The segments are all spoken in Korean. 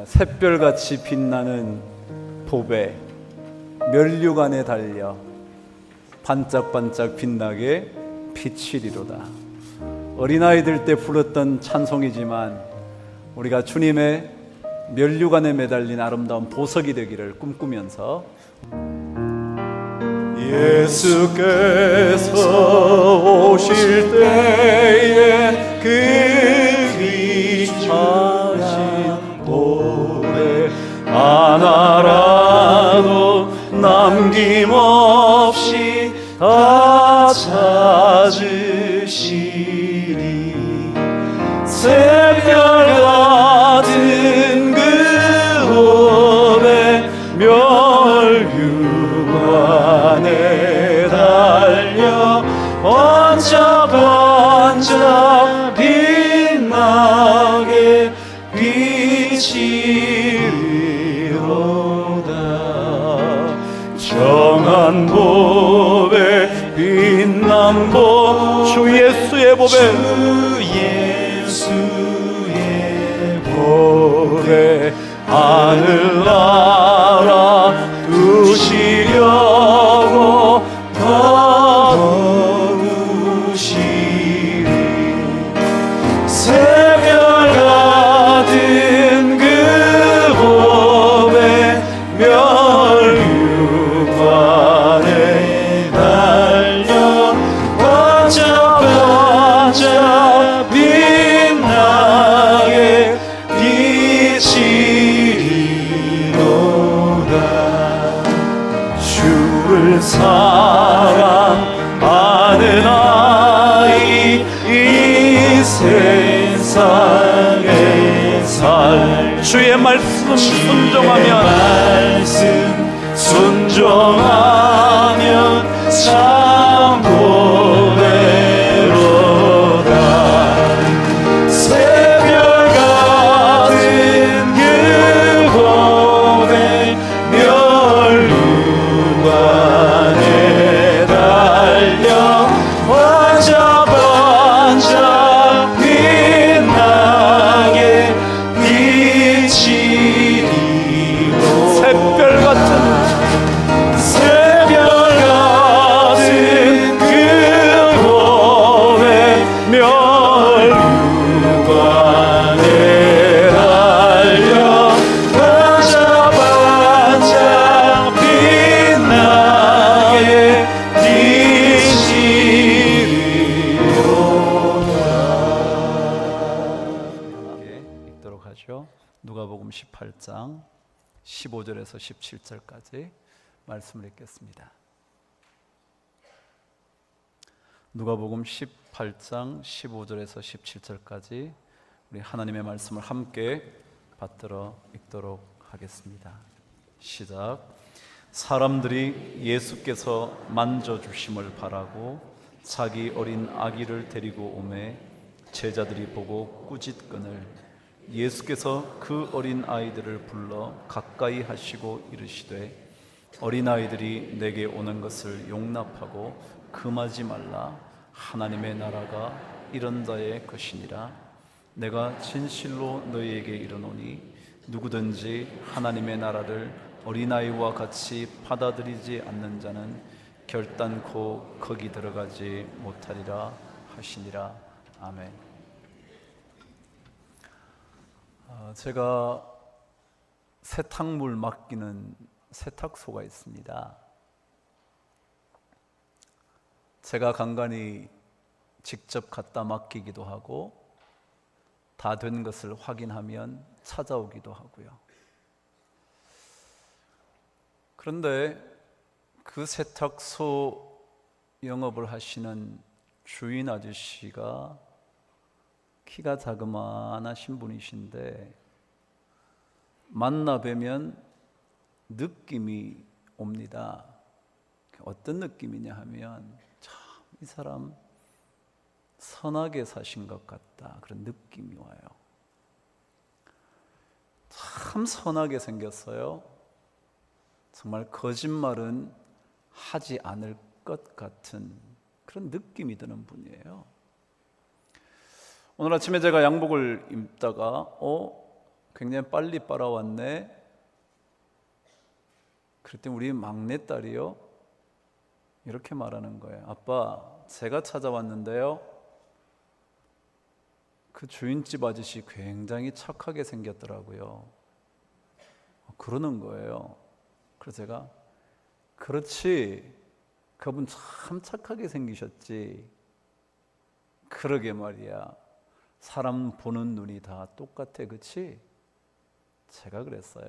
샛별같이 빛나는 보배 면류관에 달려 반짝반짝 빛나게 비치리로다. 어린아이들 때 불렀던 찬송이지만 우리가 주님의 면류관에 매달린 아름다운 보석이 되기를 꿈꾸면서 예수께서 오실 때에 그 귀하신 보배 하나라도 남김없이 다 찾으시리. 새별 같은 그 보배 면류관에 달려 반짝반짝 빛나게 비치리로다. 정한 보배 빛난 보 주 예수의 보배 보배 하늘나라 두시려고 더우시리. 새별 같은 그 보배 면류관에 달려 반짝반짝 빛나게 비치리로다. 주를 사랑하는 아이 이 세상에 살 주의 말씀 순종하면 참 보배로다. 새별 같은 그 보배 면류관에 달려 반짝반짝 빛나게 비치리로다. 새별 같은 그 보배 면류관에 달려 반짝반짝 빛나게 비치리로다. 읽도록 하죠. 누가복음 18장 15절에서 17절까지 말씀을 읽겠습니다. 누가복음 18장 15절에서 17절까지 우리 하나님의 말씀을 함께 받들어 읽도록 하겠습니다. 시작. 사람들이 예수께서 만져주심을 바라고 자기 어린 아기를 데리고 오매 제자들이 보고 꾸짖거늘 예수께서 그 어린 아이들을 불러 가까이 하시고 이르시되 어린아이들이 내게 오는 것을 용납하고 금하지 말라. 하나님의 나라가 이런 자의 것이니라. 내가 진실로 너희에게 이르노니 누구든지 하나님의 나라를 어린아이와 같이 받아들이지 않는 자는 결단코 거기 들어가지 못하리라 하시니라. 아멘. 제가 세탁물 맡기는 세탁소가 있습니다. 제가 간간히 직접 갖다 맡기기도 하고 다 된 것을 확인하면 찾아오기도 하고요. 그런데 그 세탁소 영업을 하시는 주인 아저씨가 키가 자그마하신 분이신데 만나 뵈면 느낌이 옵니다. 어떤 느낌이냐 하면 참 이 사람 선하게 사신 것 같다, 그런 느낌이 와요. 참 선하게 생겼어요. 정말 거짓말은 하지 않을 것 같은 그런 느낌이 드는 분이에요. 오늘 아침에 제가 양복을 입다가 굉장히 빨리 빨아왔네. 그랬더니 우리 막내딸이요, 이렇게 말하는 거예요. 아빠, 제가 찾아왔는데요, 그 주인집 아저씨 굉장히 착하게 생겼더라고요. 그러는 거예요. 그래서 제가, 그렇지, 그분 참 착하게 생기셨지. 그러게 말이야, 사람 보는 눈이 다 똑같아, 그치? 제가 그랬어요.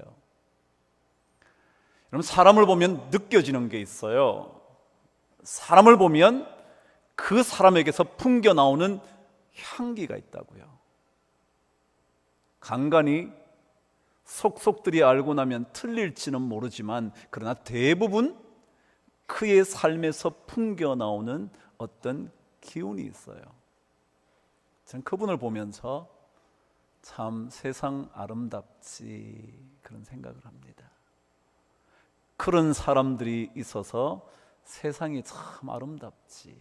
여러분, 사람을 보면 느껴지는 게 있어요. 사람을 보면 그 사람에게서 풍겨 나오는 향기가 있다고요. 간간히 속속들이 알고 나면 틀릴지는 모르지만, 그러나 대부분 그의 삶에서 풍겨 나오는 어떤 기운이 있어요. 저는 그분을 보면서 참 세상 아름답지, 그런 생각을 합니다. 그런 사람들이 있어서 세상이 참 아름답지,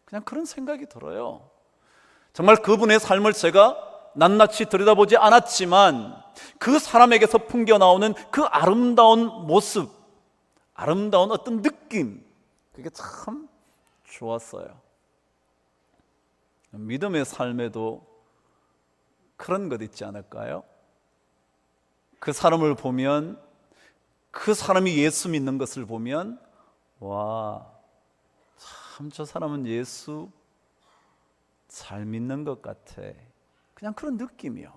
그냥 그런 생각이 들어요. 정말 그분의 삶을 제가 낱낱이 들여다보지 않았지만 그 사람에게서 풍겨나오는 그 아름다운 모습, 아름다운 어떤 느낌, 그게 참 좋았어요. 믿음의 삶에도 그런 것 있지 않을까요? 그 사람을 보면, 그 사람이 예수 믿는 것을 보면, 와, 참 저 사람은 예수 잘 믿는 것 같아, 그냥 그런 느낌이요.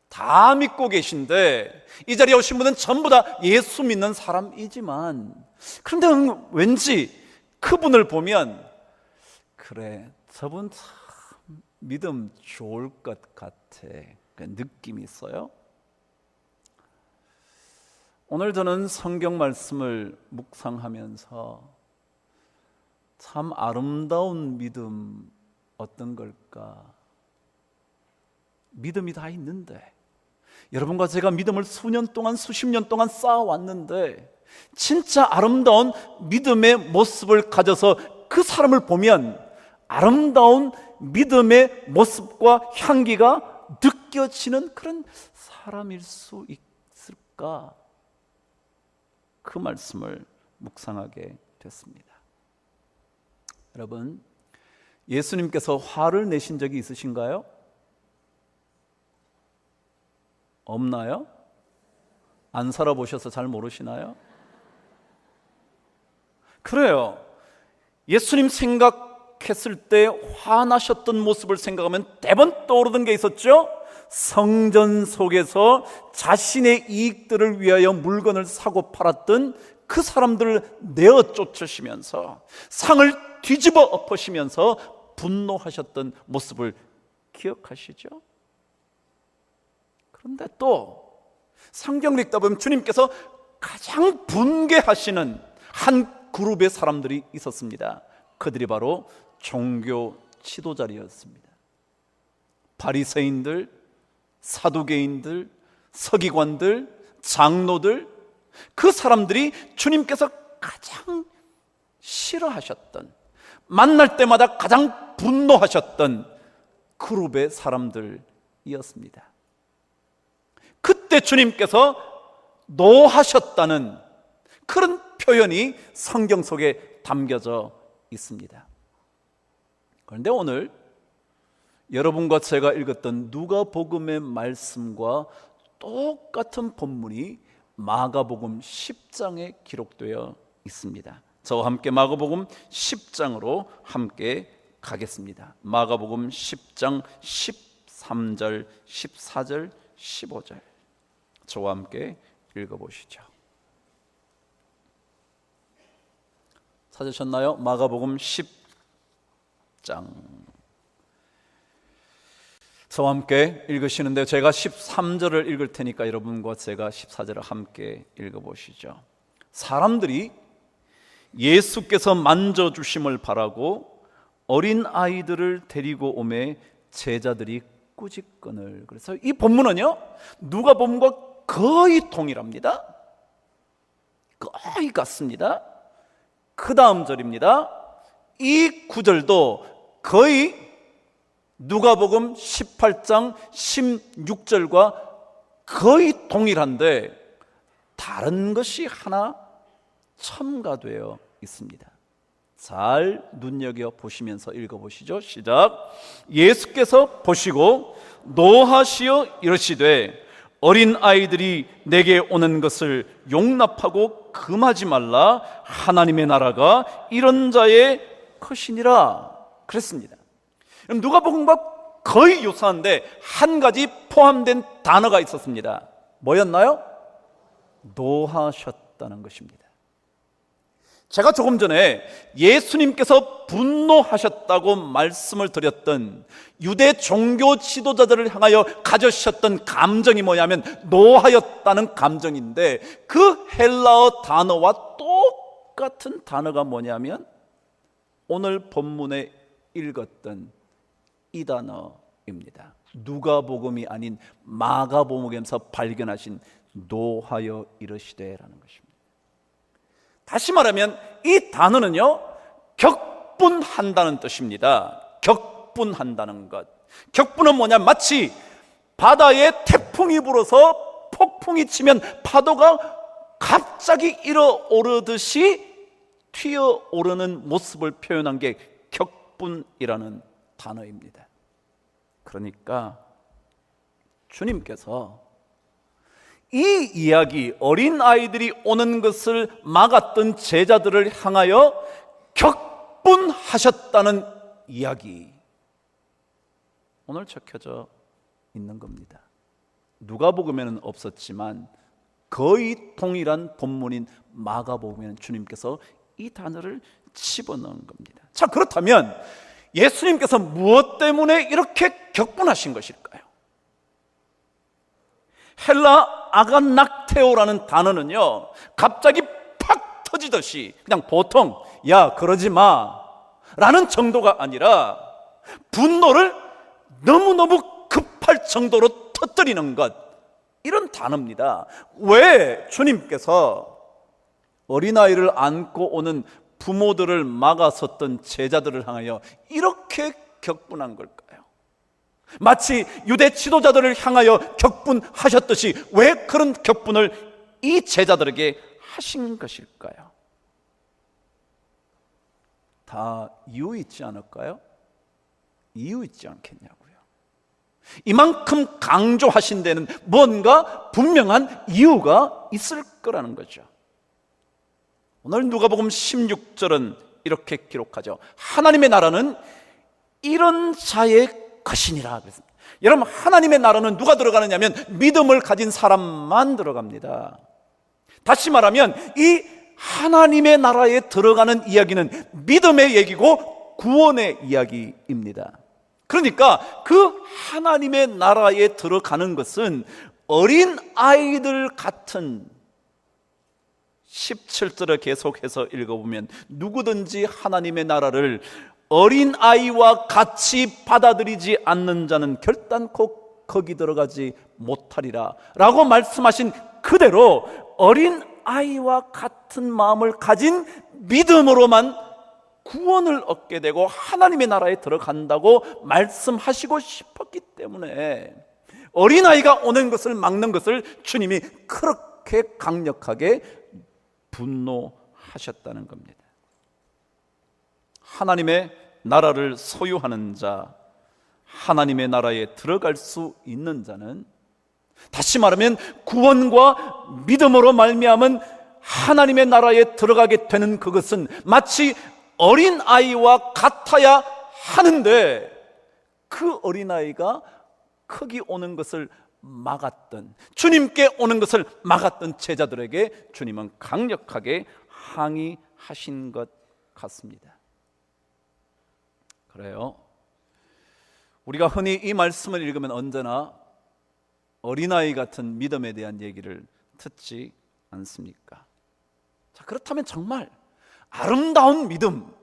다 믿고 계신데 이 자리에 오신 분은 전부 다 예수 믿는 사람이지만, 그런데 왠지 그분을 보면, 그래, 저분 참 믿음 좋을 것 같아, 그 느낌이 있어요. 오늘 저는 성경 말씀을 묵상하면서 참 아름다운 믿음 어떤 걸까? 믿음이 다 있는데, 여러분과 제가 믿음을 수년 동안, 수십 년 동안 쌓아왔는데, 진짜 아름다운 믿음의 모습을 가져서 그 사람을 보면 아름다운 믿음의 모습과 향기가 느껴지는 그런 사람일 수 있을까? 그 말씀을 묵상하게 됐습니다. 여러분, 예수님께서 화를 내신 적이 있으신가요? 없나요? 안 살아보셔서 잘 모르시나요? 그래요. 예수님 생각했을 때 화나셨던 모습을 생각하면 대번 떠오르던 게 있었죠. 성전 속에서 자신의 이익들을 위하여 물건을 사고 팔았던 그 사람들을 내어 쫓으시면서 상을 뒤집어 엎으시면서 분노하셨던 모습을 기억하시죠? 그런데 또 성경을 읽다 보면 주님께서 가장 분개하시는 한 그룹의 사람들이 있었습니다. 그들이 바로 종교 지도자였습니다. 바리새인들, 사두개인들, 서기관들, 장로들, 그 사람들이 주님께서 가장 싫어하셨던, 만날 때마다 가장 분노하셨던 그룹의 사람들이었습니다. 그때 주님께서 노하셨다는 그런 표현이 성경 속에 담겨져 있습니다. 그런데 오늘 여러분과 제가 읽었던 누가복음의 말씀과 똑같은 본문이 마가복음 10장에 기록되어 있습니다. 저와 함께 마가복음 10장으로 함께 가겠습니다. 마가복음 10장 13절, 14절, 15절 저와 함께 읽어보시죠. 찾으셨나요? 마가복음 10장 저와 함께 읽으시는데, 제가 13절을 읽을 테니까 여러분과 제가 14절을 함께 읽어보시죠. 사람들이 예수께서 만져주심을 바라고 어린 아이들을 데리고 오매 제자들이 꾸짖거늘. 그래서 이 본문은요, 누가복음과 거의 동일합니다. 거의 같습니다. 그 다음 절입니다. 이 구절도 거의 누가복음 18장 16절과 거의 동일한데 다른 것이 하나 첨가되어 있습니다. 잘 눈여겨보시면서 읽어보시죠. 시작. 예수께서 보시고 노하시어 이르시되 어린 아이들이 내게 오는 것을 용납하고 금하지 말라. 하나님의 나라가 이런 자의 것이니라 그랬습니다. 그럼 누가복음과 거의 유사한데 한 가지 포함된 단어가 있었습니다. 뭐였나요? 노하셨다는 것입니다. 제가 조금 전에 예수님께서 분노하셨다고 말씀을 드렸던 유대 종교 지도자들을 향하여 가져셨던 감정이 뭐냐면 노하였다는 감정인데, 그 헬라어 단어와 똑같은 단어가 뭐냐면 오늘 본문에 읽었던 이 단어입니다. 누가복음이 아닌 마가복음에서 발견하신 노하여 이르시되라는 것입니다. 다시 말하면 이 단어는요, 격분한다는 뜻입니다. 격분한다는 것. 격분은 뭐냐? 마치 바다에 태풍이 불어서 폭풍이 치면 파도가 갑자기 일어오르듯이 튀어오르는 모습을 표현한 게 격분이라는 단어입니다. 그러니까 주님께서 이 이야기, 어린아이들이 오는 것을 막았던 제자들을 향하여 격분하셨다는 이야기, 오늘 적혀져 있는 겁니다. 누가복음에는 없었지만 거의 동일한 본문인 마가복음에는 주님께서 이 단어를 집어넣은 겁니다. 자, 그렇다면 예수님께서 무엇 때문에 이렇게 격분하신 것일까요? 헬라 아간낙테오라는 단어는요, 갑자기 팍 터지듯이 그냥 보통 야 그러지 마 라는 정도가 아니라 분노를 너무너무 급할 정도로 터뜨리는 것, 이런 단어입니다. 왜 주님께서 어린아이를 안고 오는 부모들을 막아섰던 제자들을 향하여 이렇게 격분한 걸까요? 마치 유대 지도자들을 향하여 격분하셨듯이 왜 그런 격분을 이 제자들에게 하신 것일까요? 다 이유 있지 않을까요? 이유 있지 않겠냐고요. 이만큼 강조하신 데는 뭔가 분명한 이유가 있을 거라는 거죠. 오늘 누가복음 16절은 이렇게 기록하죠. 하나님의 나라는 이런 자의 것이니라 그랬습니다. 여러분, 하나님의 나라는 누가 들어가느냐면 믿음을 가진 사람만 들어갑니다. 다시 말하면 이 하나님의 나라에 들어가는 이야기는 믿음의 얘기고 구원의 이야기입니다. 그러니까 그 하나님의 나라에 들어가는 것은 어린 아이들 같은, 17절을 계속해서 읽어보면 누구든지 하나님의 나라를 어린아이와 같이 받아들이지 않는 자는 결단코 거기 들어가지 못하리라 라고 말씀하신 그대로 어린아이와 같은 마음을 가진 믿음으로만 구원을 얻게 되고 하나님의 나라에 들어간다고 말씀하시고 싶었기 때문에 어린아이가 오는 것을 막는 것을 주님이 그렇게 강력하게 분노하셨다는 겁니다. 하나님의 나라를 소유하는 자, 하나님의 나라에 들어갈 수 있는 자는, 다시 말하면 구원과 믿음으로 말미암은 하나님의 나라에 들어가게 되는 그것은 마치 어린아이와 같아야 하는데, 그 어린아이가 거기 오는 것을 막았던, 주님께 오는 것을 막았던 제자들에게 주님은 강력하게 항의하신 것 같습니다. 그래요, 우리가 흔히 이 말씀을 읽으면 언제나 어린아이 같은 믿음에 대한 얘기를 듣지 않습니까? 자, 그렇다면 정말 아름다운 믿음,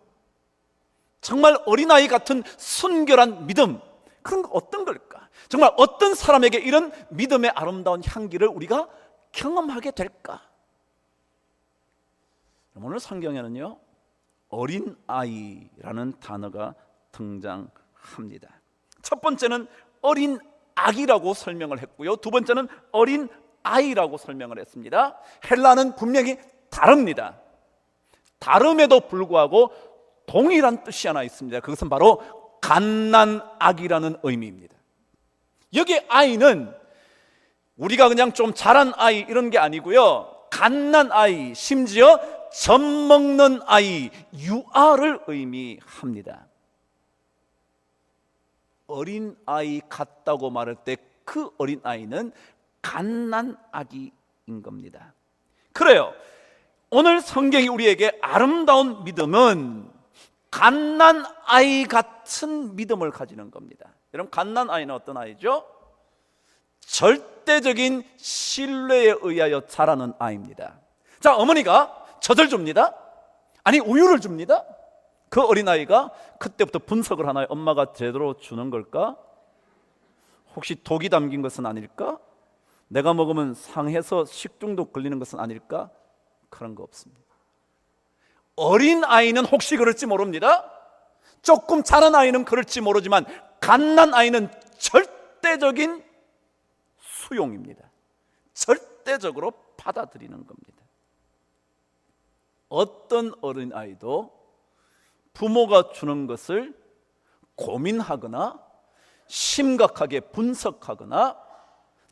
정말 어린아이 같은 순결한 믿음, 그런 거 어떤 걸까? 정말 어떤 사람에게 이런 믿음의 아름다운 향기를 우리가 경험하게 될까? 오늘 성경에는요, 어린아이라는 단어가 등장합니다. 첫 번째는 어린 아기라고 설명을 했고요, 두 번째는 어린 아이라고 설명을 했습니다. 헬라는 분명히 다릅니다. 다름에도 불구하고 동일한 뜻이 하나 있습니다. 그것은 바로 갓난아기라는 의미입니다. 여기 아이는 우리가 그냥 좀 자란 아이 이런 게 아니고요, 갓난아이, 심지어 젖 먹는 아이, 유아를 의미합니다. 어린아이 같다고 말할 때 그 어린아이는 갓난아기인 겁니다. 그래요, 오늘 성경이 우리에게 아름다운 믿음은 갓난아이 같은 믿음을 가지는 겁니다. 여러분, 갓난아이는 어떤 아이죠? 절대적인 신뢰에 의하여 자라는 아이입니다. 자, 어머니가 젖을 줍니다. 아니, 우유를 줍니다. 그 어린아이가 그때부터 분석을 하나요? 엄마가 제대로 주는 걸까? 혹시 독이 담긴 것은 아닐까? 내가 먹으면 상해서 식중독 걸리는 것은 아닐까? 그런 거 없습니다. 어린아이는 혹시 그럴지 모릅니다. 조금 자란 아이는 그럴지 모르지만 갓난아이는 절대적인 수용입니다. 절대적으로 받아들이는 겁니다. 어떤 어린아이도 부모가 주는 것을 고민하거나 심각하게 분석하거나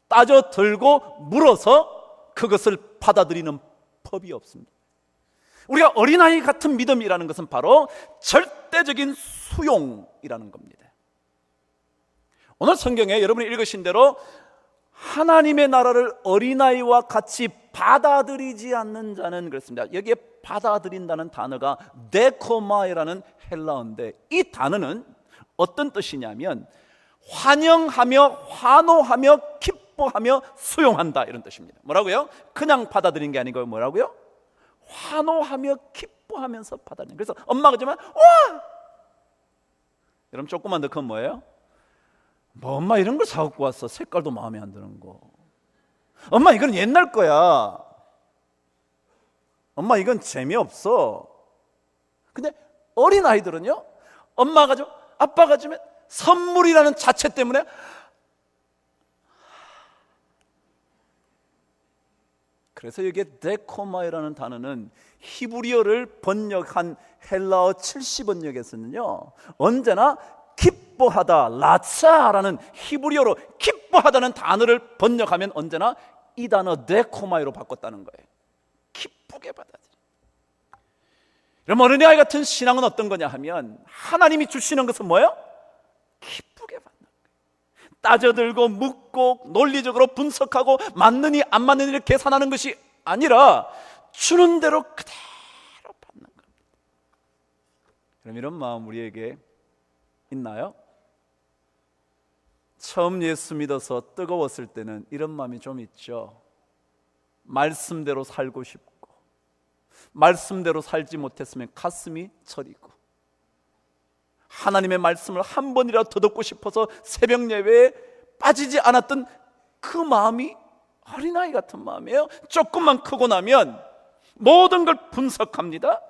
따져들고 물어서 그것을 받아들이는 법이 없습니다. 우리가 어린아이 같은 믿음이라는 것은 바로 절대적인 수용이라는 겁니다. 오늘 성경에 여러분이 읽으신 대로 하나님의 나라를 어린아이와 같이 받아들이지 않는 자는 그렇습니다. 여기에 받아들인다는 단어가 데코마이라는 헬라어인데, 이 단어는 어떤 뜻이냐면 환영하며 환호하며 기뻐하며 수용한다, 이런 뜻입니다. 뭐라고요? 그냥 받아들인 게 아니고 뭐라고요? 환호하며 기뻐하면서 받아들이는. 그래서 엄마가 주면 와! 여러분, 조금만 더 크면 뭐예요? 뭐 엄마 이런 걸 사갖고 왔어, 색깔도 마음에 안 드는 거. 엄마 이건 옛날 거야. 엄마 이건 재미없어. 근데 어린아이들은요, 엄마가 좀 아빠가 주면 선물이라는 자체 때문에 그래서 여기에 데코마이라는 단어는 히브리어를 번역한 헬라어 70번역에서는요 언제나 기뻐하다, 라차라는 히브리어로 기뻐하다는 단어를 번역하면 언제나 이 단어 데코마이로 바꿨다는 거예요. 기쁘게 받아들여. 그럼 어린아이 같은 신앙은 어떤 거냐 하면 하나님이 주시는 것은 뭐예요? 기쁘게 받는 거예요. 따져들고 묻고 논리적으로 분석하고 맞느니 안 맞느니를 계산하는 것이 아니라 주는 대로 그대로 받는 겁니다. 그럼 이런 마음 우리에게 있나요? 처음 예수 믿어서 뜨거웠을 때는 이런 마음이 좀 있죠. 말씀대로 살고 싶고, 말씀대로 살지 못했으면 가슴이 저리고, 하나님의 말씀을 한 번이라도 더 듣고 싶어서 새벽 예배에 빠지지 않았던 그 마음이 어린아이 같은 마음이에요. 조금만 크고 나면 모든 걸 분석합니다.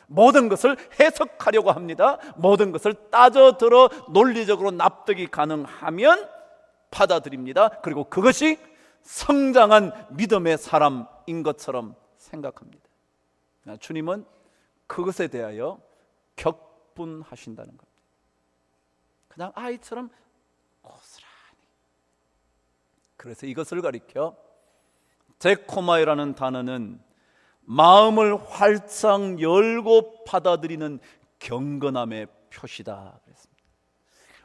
모든 것을 해석하려고 합니다. 모든 것을 따져들어 논리적으로 납득이 가능하면 받아들입니다. 그리고 그것이 성장한 믿음의 사람인 것처럼 생각합니다. 주님은 그것에 대하여 격분하신다는 겁니다. 그냥 아이처럼 고스란히. 그래서 이것을 가리켜 데코마이라는 단어는 마음을 활짝 열고 받아들이는 경건함의 표시다 그랬습니다.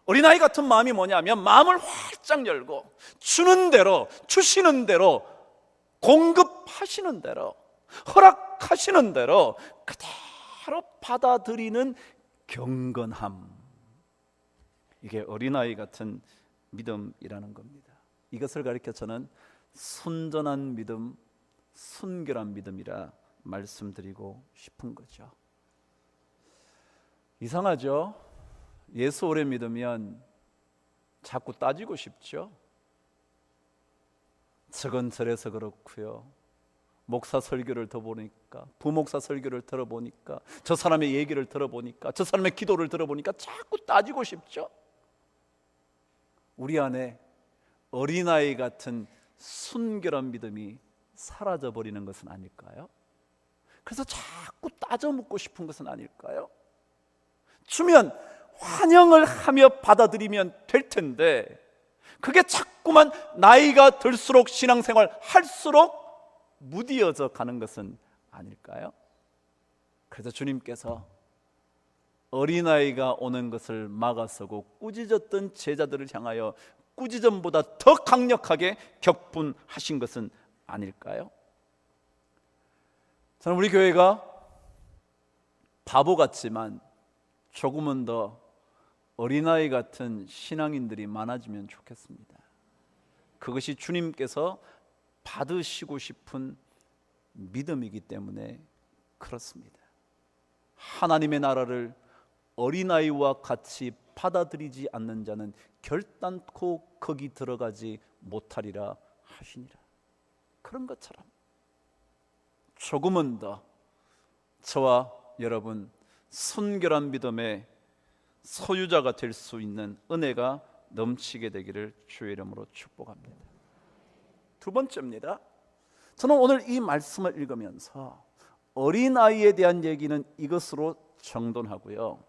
어린아이 같은 마음이 뭐냐면 마음을 활짝 열고 주는 대로, 주시는 대로, 공급하시는 대로, 허락하시는 대로 그대로 받아들이는 경건함. 이게 어린아이 같은 믿음이라는 겁니다. 이것을 가리켜 저는 순전한 믿음, 순결한 믿음이라 말씀드리고 싶은 거죠. 이상하죠? 예수 오래 믿으면 자꾸 따지고 싶죠. 저건 저래서 그렇고요, 목사 설교를 들어보니까, 부목사 설교를 들어보니까, 저 사람의 얘기를 들어보니까, 저 사람의 기도를 들어보니까 자꾸 따지고 싶죠. 우리 안에 어린아이 같은 순결한 믿음이 사라져 버리는 것은 아닐까요? 그래서 자꾸 따져 묻고 싶은 것은 아닐까요? 주면 환영을 하며 받아들이면 될 텐데, 그게 자꾸만 나이가 들수록 신앙생활 할수록 무디어져 가는 것은 아닐까요? 그래서 주님께서 어린아이가 오는 것을 막아서고 꾸짖었던 제자들을 향하여 꾸짖음보다 더 강력하게 격분하신 것은 아닐까요? 저는 우리 교회가 바보 같지만 조금은 더 어린아이 같은 신앙인들이 많아지면 좋겠습니다. 그것이 주님께서 받으시고 싶은 믿음이기 때문에 그렇습니다. 하나님의 나라를 어린아이와 같이 받아들이지 않는 자는 결단코 거기 들어가지 못하리라 하시니라. 그런 것처럼 조금은 더 저와 여러분 순결한 믿음의 소유자가 될 수 있는 은혜가 넘치게 되기를 주의 이름으로 축복합니다. 두 번째입니다. 저는 오늘 이 말씀을 읽으면서 어린아이에 대한 얘기는 이것으로 정돈하고요,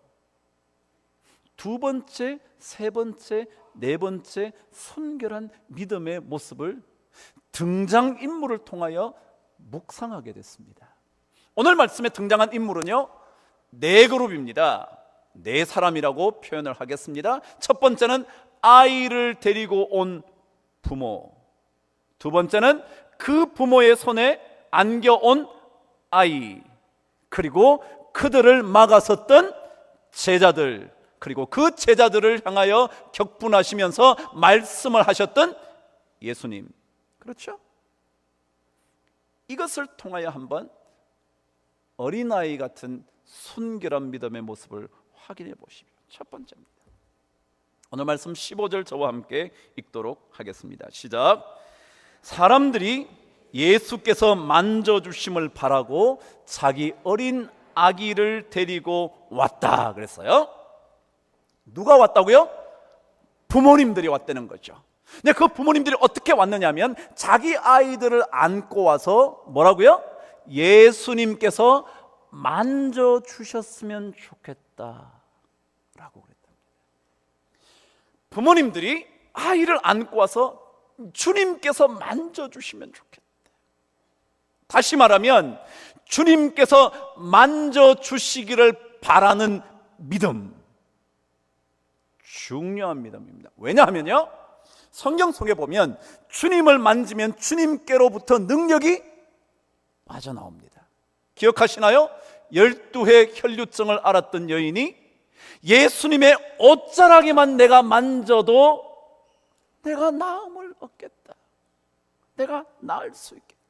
두 번째, 세 번째, 네 번째 순결한 믿음의 모습을 등장인물을 통하여 묵상하게 됐습니다. 오늘 말씀에 등장한 인물은요, 네 그룹입니다. 네 사람이라고 표현을 하겠습니다. 첫 번째는 아이를 데리고 온 부모, 두 번째는 그 부모의 손에 안겨온 아이, 그리고 그들을 막아섰던 제자들, 그리고 그 제자들을 향하여 격분하시면서 말씀을 하셨던 예수님. 그렇죠? 이것을 통하여 한번 어린아이 같은 순결한 믿음의 모습을 확인해 보십시오. 첫 번째입니다. 오늘 말씀 15절 저와 함께 읽도록 하겠습니다. 시작. 사람들이 예수께서 만져주심을 바라고 자기 어린 아기를 데리고 왔다 그랬어요. 누가 왔다고요? 부모님들이 왔다는 거죠. 근데 그 부모님들이 어떻게 왔느냐면 자기 아이들을 안고 와서 뭐라고요? 예수님께서 만져주셨으면 좋겠다 라고 그랬답니다. 부모님들이 아이를 안고 와서 주님께서 만져주시면 좋겠다. 다시 말하면 주님께서 만져주시기를 바라는 믿음, 중요한 믿음입니다. 왜냐하면요, 성경 속에 보면 주님을 만지면 주님께로부터 능력이 빠져나옵니다. 기억하시나요? 12회 혈류증을 앓았던 여인이 예수님의 옷자락에만 내가 만져도 내가 나음을 얻겠다, 내가 나을 수 있겠다.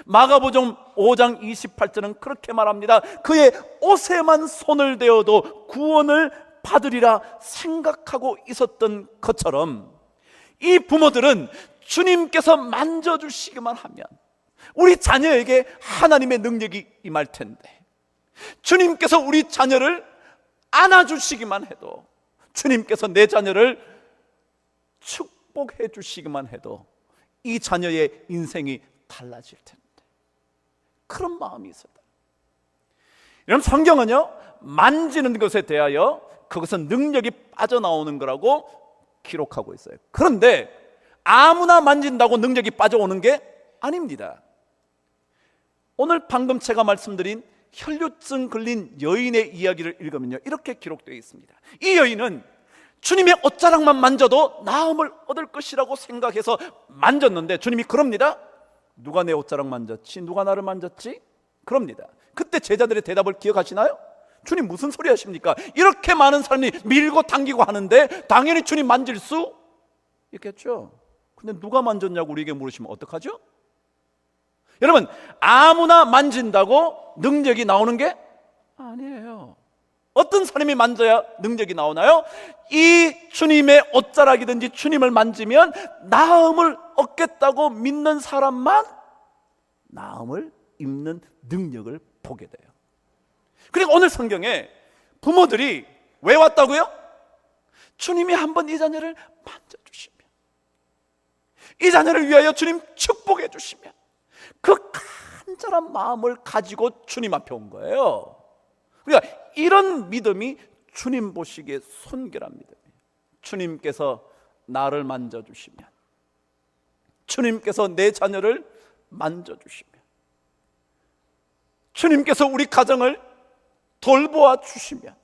마가복음 5장 28절은 그렇게 말합니다. 그의 옷에만 손을 대어도 구원을 받으리라 생각하고 있었던 것처럼 이 부모들은 주님께서 만져주시기만 하면 우리 자녀에게 하나님의 능력이 임할 텐데, 주님께서 우리 자녀를 안아주시기만 해도, 주님께서 내 자녀를 축복해 주시기만 해도 이 자녀의 인생이 달라질 텐데, 그런 마음이 있어요. 여러분, 성경은요, 만지는 것에 대하여 그것은 능력이 빠져나오는 거라고 기록하고 있어요. 그런데 아무나 만진다고 능력이 빠져오는 게 아닙니다. 오늘 방금 제가 말씀드린 혈류증 걸린 여인의 이야기를 읽으면요, 이렇게 기록되어 있습니다. 이 여인은 주님의 옷자락만 만져도 나음을 얻을 것이라고 생각해서 만졌는데 주님이 그럽니다. 누가 내 옷자락 만졌지? 누가 나를 만졌지? 그럽니다. 그때 제자들의 대답을 기억하시나요? 주님 무슨 소리 하십니까? 이렇게 많은 사람이 밀고 당기고 하는데 당연히 주님 만질 수 있겠죠. 근데 누가 만졌냐고 우리에게 물으시면 어떡하죠? 여러분, 아무나 만진다고 능력이 나오는 게 아니에요. 어떤 사람이 만져야 능력이 나오나요? 이 주님의 옷자락이든지 주님을 만지면 나음을 얻겠다고 믿는 사람만 나음을 입는 능력을 보게 돼요. 그리고 오늘 성경에 부모들이 왜 왔다고요? 주님이 한번 이 자녀를 만져주시면, 이 자녀를 위하여 주님 축복해 주시면 그 간절한 마음을 가지고 주님 앞에 온 거예요. 그러니까 이런 믿음이 주님 보시기에 순결한 믿음이에요. 주님께서 나를 만져주시면, 주님께서 내 자녀를 만져주시면, 주님께서 우리 가정을 돌보아 주시면,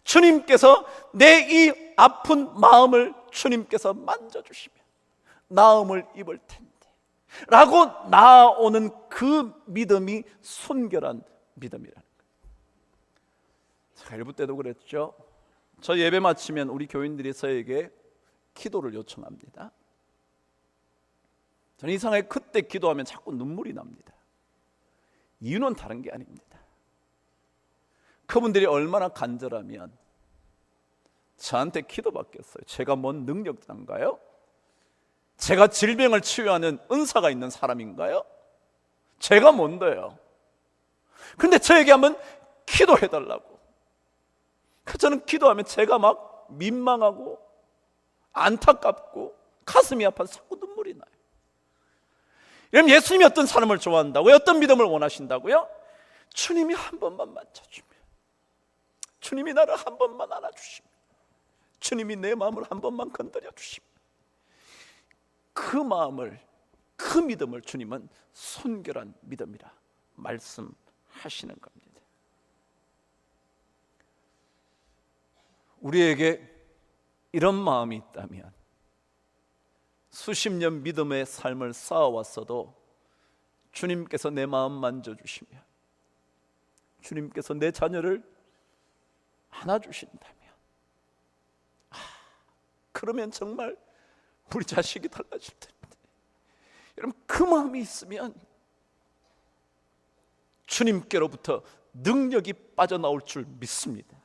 주님께서 내 이 아픈 마음을 주님께서 만져주시면 나음을 입을 텐데 라고 나아오는 그 믿음이 순결한 믿음이라는 거예요. 제가 일부 때도 그랬죠. 저 예배 마치면 우리 교인들이 저에게 기도를 요청합니다. 저는 이상하게 그때 기도하면 자꾸 눈물이 납니다. 이유는 다른 게 아닙니다. 그분들이 얼마나 간절하면 저한테 기도받겠어요. 제가 뭔 능력자인가요? 제가 질병을 치유하는 은사가 있는 사람인가요? 제가 뭔데요? 근데 저에게 한번 기도해달라고. 저는 기도하면 제가 막 민망하고 안타깝고 가슴이 아파서 자꾸 눈물이 나요. 그럼 예수님이 어떤 사람을 좋아한다고요? 어떤 믿음을 원하신다고요? 주님이 한 번만 만져주면, 주님이 나를 한 번만 안아주시면, 주님이 내 마음을 한 번만 건드려 주시면, 그 마음을, 그 믿음을 주님은 순결한 믿음이라 말씀하시는 겁니다. 우리에게 이런 마음이 있다면 수십 년 믿음의 삶을 쌓아왔어도 주님께서 내 마음 만져주시면, 주님께서 내 자녀를 안아주신다면, 그러면 정말 우리 자식이 달라질 텐데. 여러분, 그 마음이 있으면 주님께로부터 능력이 빠져나올 줄 믿습니다.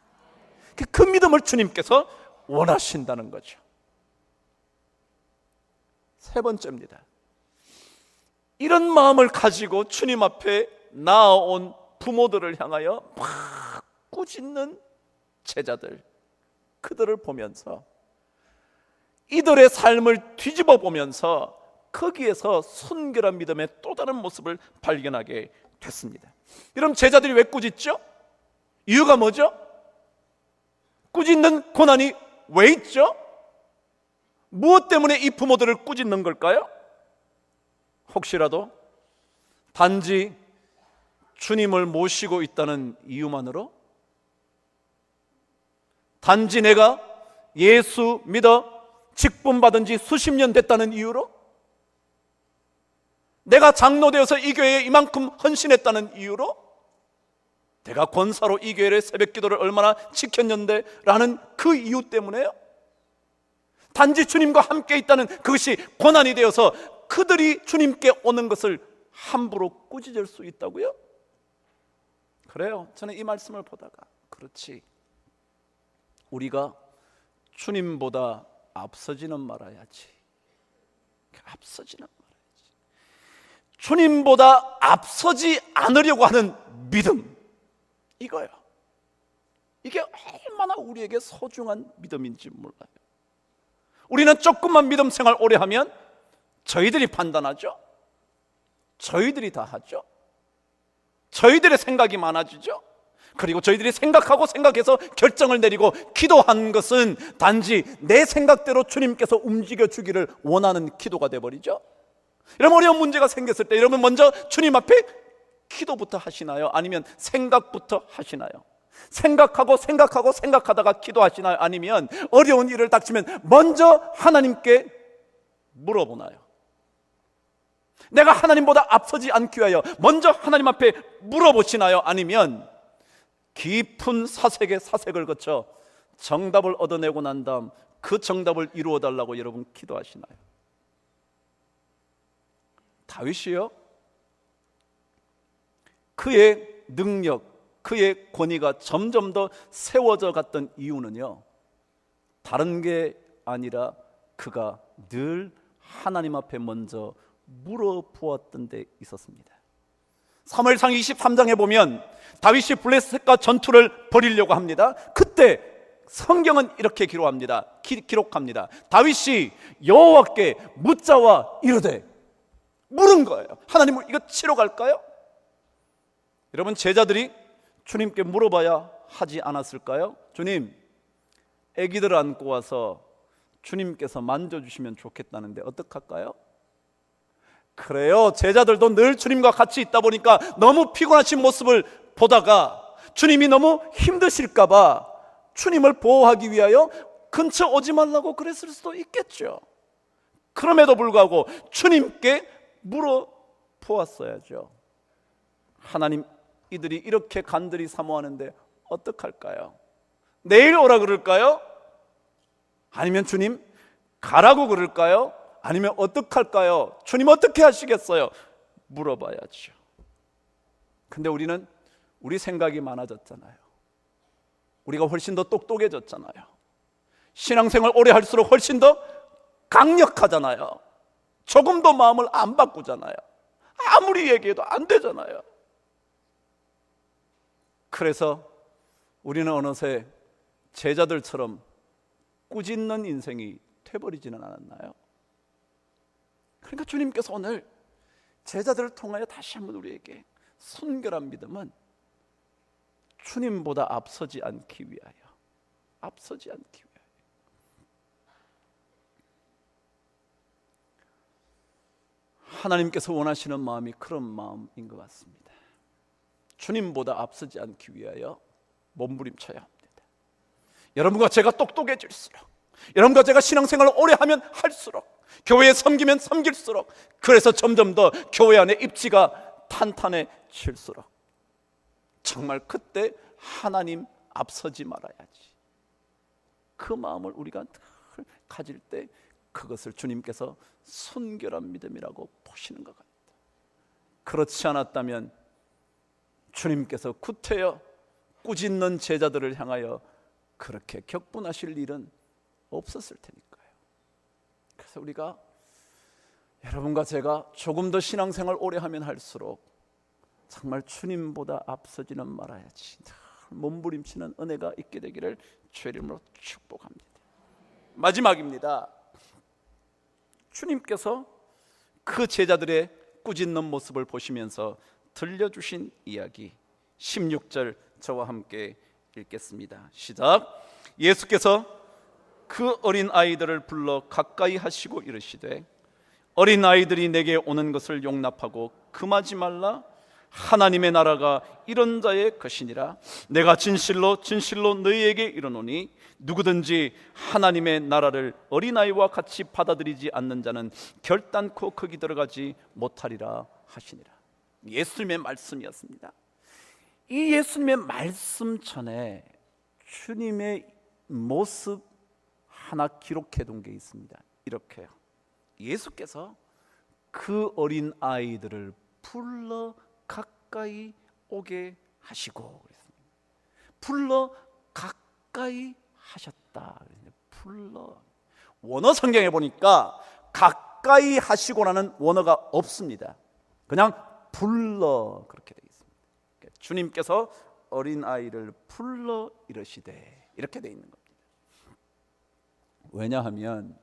그 믿음을 주님께서 원하신다는 거죠. 세 번째입니다. 이런 마음을 가지고 주님 앞에 나아온 부모들을 향하여 막 꾸짖는 제자들, 그들을 보면서 이들의 삶을 뒤집어 보면서 거기에서 순결한 믿음의 또 다른 모습을 발견하게 됐습니다. 여러분, 제자들이 왜 꾸짖죠? 이유가 뭐죠? 꾸짖는 고난이 왜 있죠? 무엇 때문에 이 부모들을 꾸짖는 걸까요? 혹시라도 단지 주님을 모시고 있다는 이유만으로? 단지 내가 예수 믿어 직분받은 지 수십 년 됐다는 이유로? 내가 장로되어서 이 교회에 이만큼 헌신했다는 이유로? 내가 권사로 이 교회의 새벽 기도를 얼마나 지켰는데 라는 그 이유 때문에요? 단지 주님과 함께 있다는 그것이 고난이 되어서 그들이 주님께 오는 것을 함부로 꾸짖을 수 있다고요? 그래요. 저는 이 말씀을 보다가, 그렇지, 우리가 주님보다 앞서지는 말아야지. 앞서지는 말아야지. 주님보다 앞서지 않으려고 하는 믿음, 이거요. 이게 얼마나 우리에게 소중한 믿음인지 몰라요. 우리는 조금만 믿음 생활 오래 하면 저희들이 판단하죠. 저희들이 다 하죠. 저희들의 생각이 많아지죠. 그리고 저희들이 생각하고 생각해서 결정을 내리고 기도한 것은 단지 내 생각대로 주님께서 움직여 주기를 원하는 기도가 되어버리죠. 이런 어려운 문제가 생겼을 때 여러분 먼저 주님 앞에 기도부터 하시나요? 아니면 생각부터 하시나요? 생각하다가 기도하시나요? 아니면 어려운 일을 닥치면 먼저 하나님께 물어보나요? 내가 하나님보다 앞서지 않기 위하여 먼저 하나님 앞에 물어보시나요? 아니면 깊은 사색의 사색을 거쳐 정답을 얻어내고 난 다음 그 정답을 이루어 달라고 여러분 기도하시나요? 다윗이요, 그의 능력, 그의 권위가 점점 더 세워져 갔던 이유는요, 다른 게 아니라 그가 늘 하나님 앞에 먼저 물어보았던 데 있었습니다. 사무엘상 23장에 보면 다윗이 블레셋과 전투를 벌이려고 합니다. 그때 성경은 이렇게 기록합니다. 다윗이 여호와께 묻자와 이르되, 물은 거예요. 하나님, 이거 치러 갈까요? 여러분, 제자들이 주님께 물어봐야 하지 않았을까요? 주님, 아기들 안고 와서 주님께서 만져주시면 좋겠다는데 어떡할까요? 그래요, 제자들도 늘 주님과 같이 있다 보니까 너무 피곤하신 모습을 보다가 주님이 너무 힘드실까봐 주님을 보호하기 위하여 근처 오지 말라고 그랬을 수도 있겠죠. 그럼에도 불구하고 주님께 물어보았어야죠. 하나님, 이들이 이렇게 간절히 사모하는데 어떡할까요? 내일 오라 그럴까요? 아니면 주님 가라고 그럴까요? 아니면 어떡할까요? 주님 어떻게 하시겠어요? 물어봐야죠. 근데 우리는 우리 생각이 많아졌잖아요. 우리가 훨씬 더 똑똑해졌잖아요. 신앙생활 오래 할수록 훨씬 더 강력하잖아요. 조금 더 마음을 안 바꾸잖아요. 아무리 얘기해도 안 되잖아요. 그래서 우리는 어느새 제자들처럼 꾸짖는 인생이 돼버리지는 않았나요? 그러니까 주님께서 오늘 제자들을 통하여 다시 한번 우리에게 순결한 믿음은 주님보다 앞서지 않기 위하여, 하나님께서 원하시는 마음이 그런 마음인 것 같습니다. 주님보다 앞서지 않기 위하여 몸부림쳐야 합니다. 여러분과 제가 똑똑해질수록, 여러분과 제가 신앙생활을 오래 하면 할수록, 교회에 섬기면 섬길수록, 그래서 점점 더 교회 안에 입지가 탄탄해질수록 정말 그때 하나님 앞서지 말아야지, 그 마음을 우리가 늘 가질 때 그것을 주님께서 순결한 믿음이라고 보시는 것 같다. 그렇지 않았다면 주님께서 구태여 꾸짖는 제자들을 향하여 그렇게 격분하실 일은 없었을 테니까요. 그래서 우리가, 여러분과 제가 조금 더 신앙생활 오래 하면 할수록 정말 주님보다 앞서지는 말아야지, 몸부림치는 은혜가 있게 되기를 주의 이름으로 축복합니다. 마지막입니다. 주님께서 그 제자들의 꾸짖는 모습을 보시면서 들려주신 이야기 16절 저와 함께 읽겠습니다. 시작. 예수께서 그 어린 아이들을 불러 가까이 하시고 이르시되, 어린 아이들이 내게 오는 것을 용납하고 금하지 말라. 하나님의 나라가 이런 자의 것이니라. 내가 진실로 진실로 너희에게 이르노니 누구든지 하나님의 나라를 어린아이와 같이 받아들이지 않는 자는 결단코 거기 들어가지 못하리라 하시니라. 예수님의 말씀이었습니다. 이 예수님의 말씀 전에 주님의 모습 하나 기록해 둔 게 있습니다. 이렇게요. 예수께서 그 어린 아이들을 불러 가까이 오게 하시고 그랬습니다. 불러 가까이 하셨다. 불러. 원어 성경에 보니까 가까이 하시고라는 원어가 없습니다. 그냥 불러 그렇게 되어 있습니다. 주님께서 어린 아이를 불러 이르시되 이렇게 되어 있는 겁니다. 왜냐하면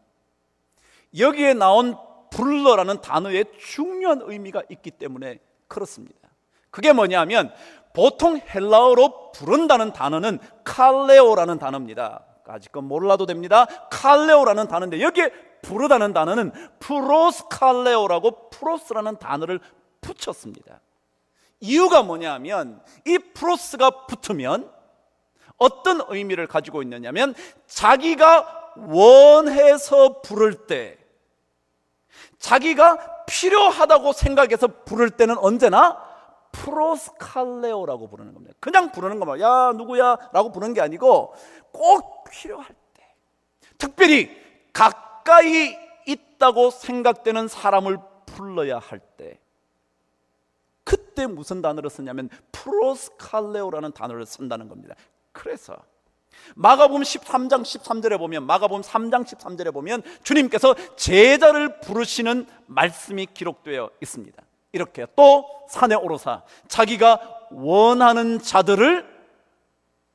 여기에 나온 불러라는 단어에 중요한 의미가 있기 때문에 그렇습니다. 그게 뭐냐면 보통 헬라어로 부른다는 단어는 칼레오라는 단어입니다. 아직 건 몰라도 됩니다. 칼레오라는 단어인데 여기에 부르다는 단어는 프로스칼레오라고 프로스라는 단어를 붙였습니다. 이유가 뭐냐면 이 프로스가 붙으면 어떤 의미를 가지고 있느냐면 자기가 원해서 부를 때, 자기가 필요하다고 생각해서 부를 때는 언제나 프로스칼레오라고 부르는 겁니다. 그냥 부르는 거만, 야 누구야 라고 부르는 게 아니고 꼭 필요할 때, 특별히 가까이 있다고 생각되는 사람을 불러야 할 때, 그때 무슨 단어를 쓰냐면 프로스칼레오라는 단어를 쓴다는 겁니다. 그래서 마가복음 13장 13절에 보면, 마가복음 3장 13절에 보면 주님께서 제자를 부르시는 말씀이 기록되어 있습니다. 이렇게 또 산에 오르사 자기가 원하는 자들을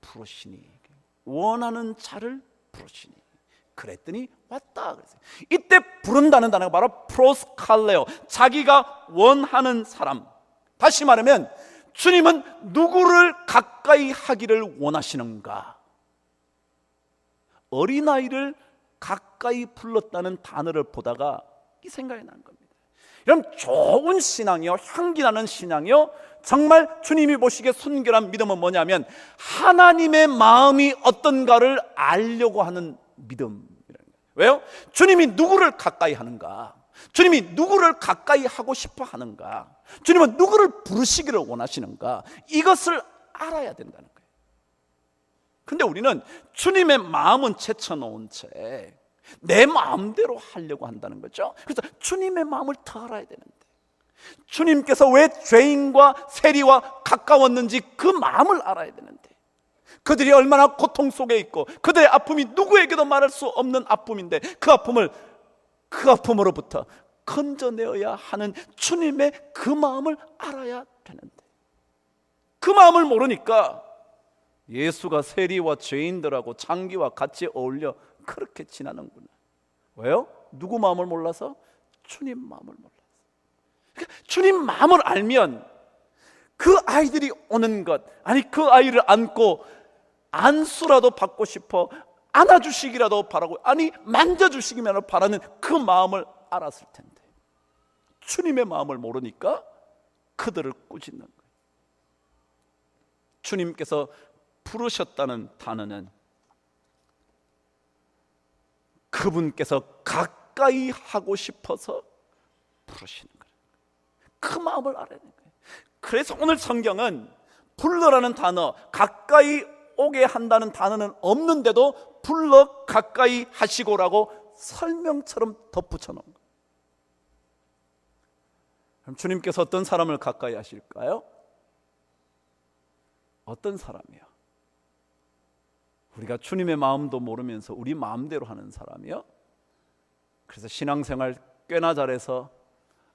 부르시니, 원하는 자를 부르시니 그랬더니 왔다 그랬어요. 이때 부른다는 단어가 바로 프로스칼레오, 자기가 원하는 사람. 다시 말하면 주님은 누구를 가까이 하기를 원하시는가? 어린아이를 가까이 불렀다는 단어를 보다가 이 생각이 나는 겁니다. 이런 좋은 신앙이요, 향기나는 신앙이요, 정말 주님이 보시기에 순결한 믿음은 뭐냐면 하나님의 마음이 어떤가를 알려고 하는 믿음이라는 거예요. 왜요? 주님이 누구를 가까이 하는가? 주님이 누구를 가까이 하고 싶어 하는가? 주님은 누구를 부르시기를 원하시는가? 이것을 알아야 된다는 거예요. 근데 우리는 주님의 마음은 제쳐놓은 채 내 마음대로 하려고 한다는 거죠. 그래서 주님의 마음을 더 알아야 되는데, 주님께서 왜 죄인과 세리와 가까웠는지 그 마음을 알아야 되는데, 그들이 얼마나 고통 속에 있고 그들의 아픔이 누구에게도 말할 수 없는 아픔인데 그 아픔으로부터 건져내어야 하는 주님의 그 마음을 알아야 되는데, 그 마음을 모르니까 예수가 세리와 죄인들하고 장기와 같이 어울려 그렇게 지나는구나. 왜요? 누구 마음을 몰라서? 주님 마음을 몰라서. 그러니까 주님 마음을 알면 그 아이들이 오는 것, 아니 그 아이를 안고 안수라도 받고 싶어 안아주시기라도 바라고, 아니 만져주시기만 바라는 그 마음을 알았을 텐데 주님의 마음을 모르니까 그들을 꾸짖는 거예요. 주님께서 부르셨다는 단어는 그분께서 가까이 하고 싶어서 부르시는 거예요. 그 마음을 알아야 되는 거예요. 그래서 오늘 성경은 불러라는 단어, 가까이 오게 한다는 단어는 없는데도 불러 가까이 하시고라고 설명처럼 덧붙여 놓은 거예요. 그럼 주님께서 어떤 사람을 가까이 하실까요? 어떤 사람이요? 우리가 주님의 마음도 모르면서 우리 마음대로 하는 사람이요? 그래서 신앙생활 꽤나 잘해서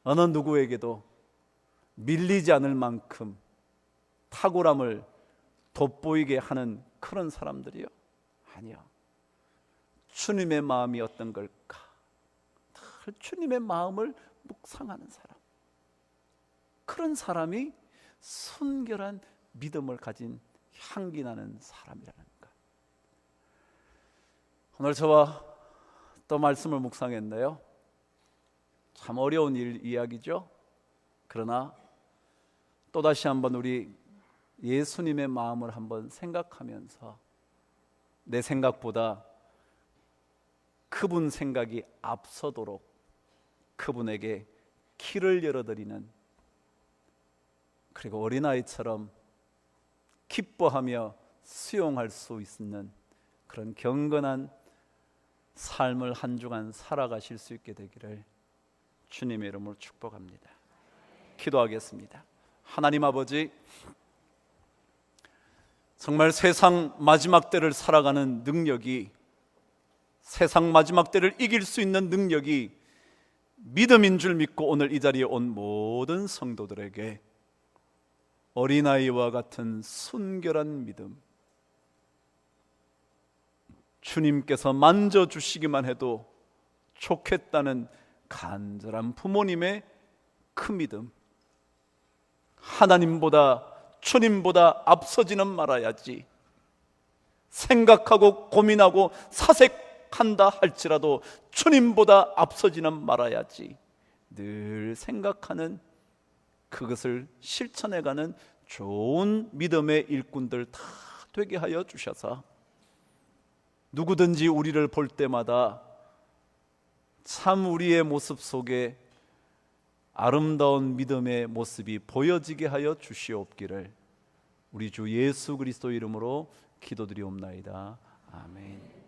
어느 누구에게도 밀리지 않을 만큼 탁월함을 돋보이게 하는 그런 사람들이요? 아니요. 주님의 마음이 어떤 걸까? 주님의 마음을 묵상하는 사람, 그런 사람이 순결한 믿음을 가진 향기나는 사람이라는 것. 오늘 저와 또 말씀을 묵상했네요. 참 어려운 이야기죠. 그러나 또다시 한번 우리 예수님의 마음을 한번 생각하면서 내 생각보다 그분 생각이 앞서도록 그분에게 길을 열어드리는, 그리고 어린아이처럼 기뻐하며 수용할 수 있는 그런 경건한 삶을 한 주간 살아가실 수 있게 되기를 주님의 이름으로 축복합니다. 기도하겠습니다. 하나님 아버지, 정말 세상 마지막 때를 살아가는 능력이, 세상 마지막 때를 이길 수 있는 능력이 믿음인 줄 믿고 오늘 이 자리에 온 모든 성도들에게 어린아이와 같은 순결한 믿음, 주님께서 만져주시기만 해도 좋겠다는 간절한 부모님의 그 믿음, 하나님보다 주님보다 앞서지는 말아야지, 생각하고 고민하고 사색한다 할지라도 주님보다 앞서지는 말아야지 늘 생각하는, 그것을 실천해가는 좋은 믿음의 일꾼들 다 되게 하여 주셔서 누구든지 우리를 볼 때마다 참 우리의 모습 속에 아름다운 믿음의 모습이 보여지게 하여 주시옵기를 우리 주 예수 그리스도 이름으로 기도드리옵나이다. 아멘.